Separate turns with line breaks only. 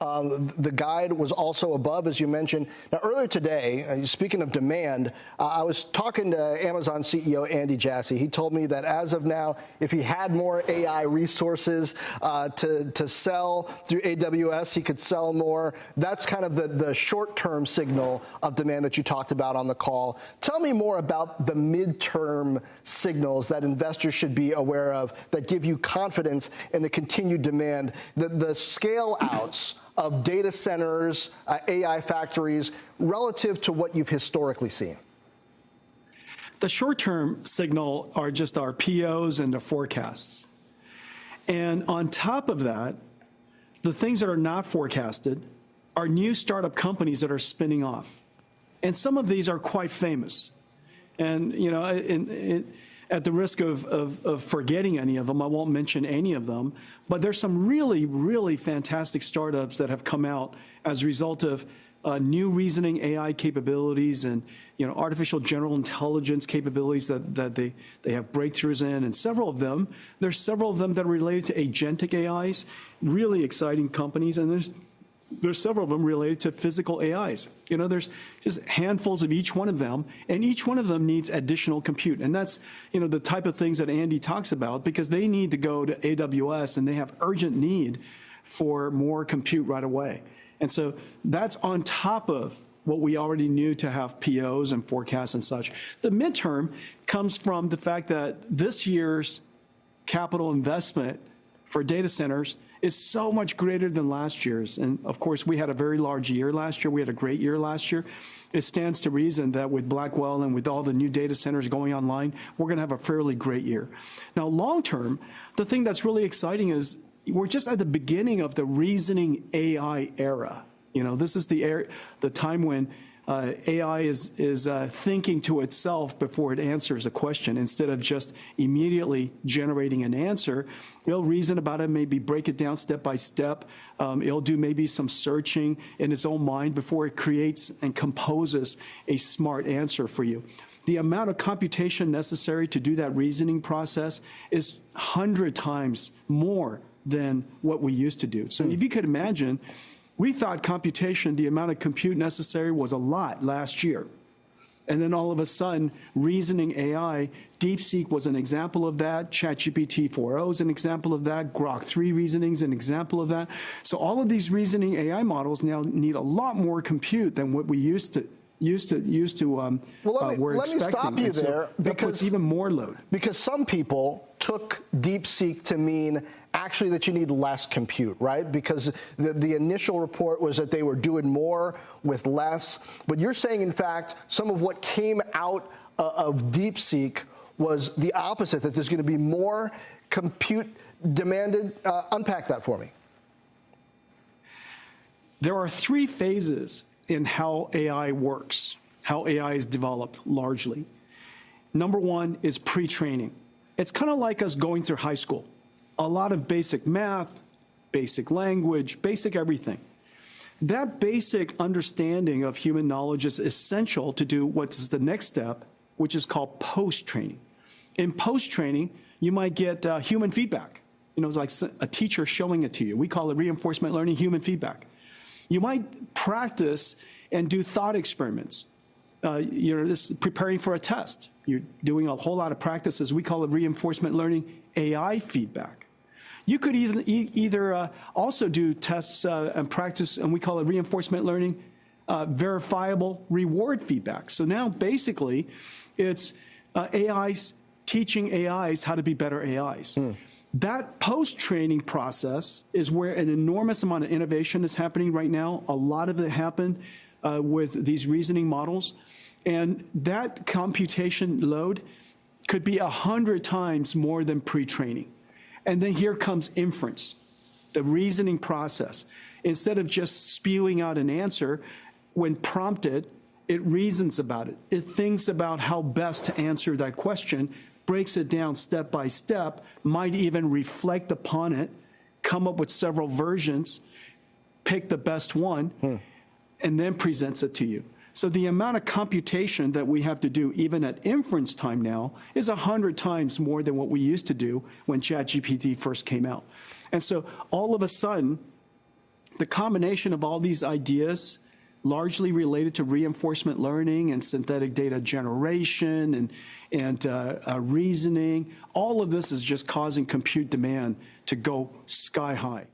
The guide was also above, as you mentioned. Now, earlier today, speaking of demand, I was talking to Amazon CEO Andy Jassy. He told me that as of now, if he had more AI resources to sell through AWS, he could sell more. That's kind of the short-term signal of demand that you talked about on the call. Tell me more about the midterm signals that investors should be aware of that give you confidence in the continued demand, the scale outs of data centers, AI factories, relative to what you've historically seen?
The short-term signal are just our POs and the forecasts. And on top of that, the things that are not forecasted are new startup companies that are spinning off. And some of these are quite famous. And, you know, at the risk of forgetting any of them, I won't mention any of them, but there's some really, really fantastic startups that have come out as a result of new reasoning AI capabilities and, you know, artificial general intelligence capabilities that they have breakthroughs in, and several of them, there's several of them that are related to agentic AIs, really exciting companies, and there's several of them related to physical AIs. You know, there's just handfuls of each one of them, and each one of them needs additional compute. And that's, you know, the type of things that Andy talks about, because they need to go to AWS and they have urgent need for more compute right away. And so that's on top of what we already knew to have POs and forecasts and such. The midterm comes from the fact that this year's capital investment for data centers is so much greater than last year's. And of course, we had a very large year last year. We had a great year last year. It stands to reason that with Blackwell and with all the new data centers going online, we're going to have a fairly great year. Now, long term, the thing that's really exciting is we're just at the beginning of the reasoning AI era. You know, this is the time when AI is thinking to itself before it answers a question. Instead of just immediately generating an answer, it'll reason about it, maybe break it down step by step. It'll do maybe some searching in its own mind before it creates and composes a smart answer for you. The amount of computation necessary to do that reasoning process is 100 times more than what we used to do. So if you could imagine, we thought computation, the amount of compute necessary, was a lot last year. And then all of a sudden, reasoning AI, DeepSeek was an example of that. ChatGPT 4o is an example of that. Grok 3 reasoning is an example of that. So all of these reasoning AI models now need a lot more compute than what we used to we're
let me stop you there,
that puts even more load.
Because some people took DeepSeek to mean actually that you need less compute, right? Because the initial report was that they were doing more with less. But you're saying, in fact, some of what came out of DeepSeek was the opposite, that there's going to be more compute demanded. Unpack that for me.
There are 3 phases in how AI works, how AI is developed largely. Number 1 is pre-training. It's kind of like us going through high school. A lot of basic math, basic language, basic everything. That basic understanding of human knowledge is essential to do what's the next step, which is called post-training. In post-training, you might get human feedback. You know, it's like a teacher showing it to you. We call it reinforcement learning, human feedback. You might practice and do thought experiments. You're just preparing for a test. You're doing a whole lot of practices. We call it reinforcement learning, AI feedback. You could either also do tests and practice, and we call it reinforcement learning, verifiable reward feedback. So now basically it's AIs teaching AIs how to be better AIs. That post-training process is where an enormous amount of innovation is happening right now. A lot of it happened with these reasoning models. And that computation load could be 100 times more than pre-training. And then here comes inference, the reasoning process. Instead of just spewing out an answer, when prompted, it reasons about it. It thinks about how best to answer that question, breaks it down step by step, might even reflect upon it, come up with several versions, pick the best one, and then presents it to you. So the amount of computation that we have to do, even at inference time now, is 100 times more than what we used to do when ChatGPT first came out. And so all of a sudden, the combination of all these ideas, largely related to reinforcement learning and synthetic data generation and reasoning, all of this is just causing compute demand to go sky high.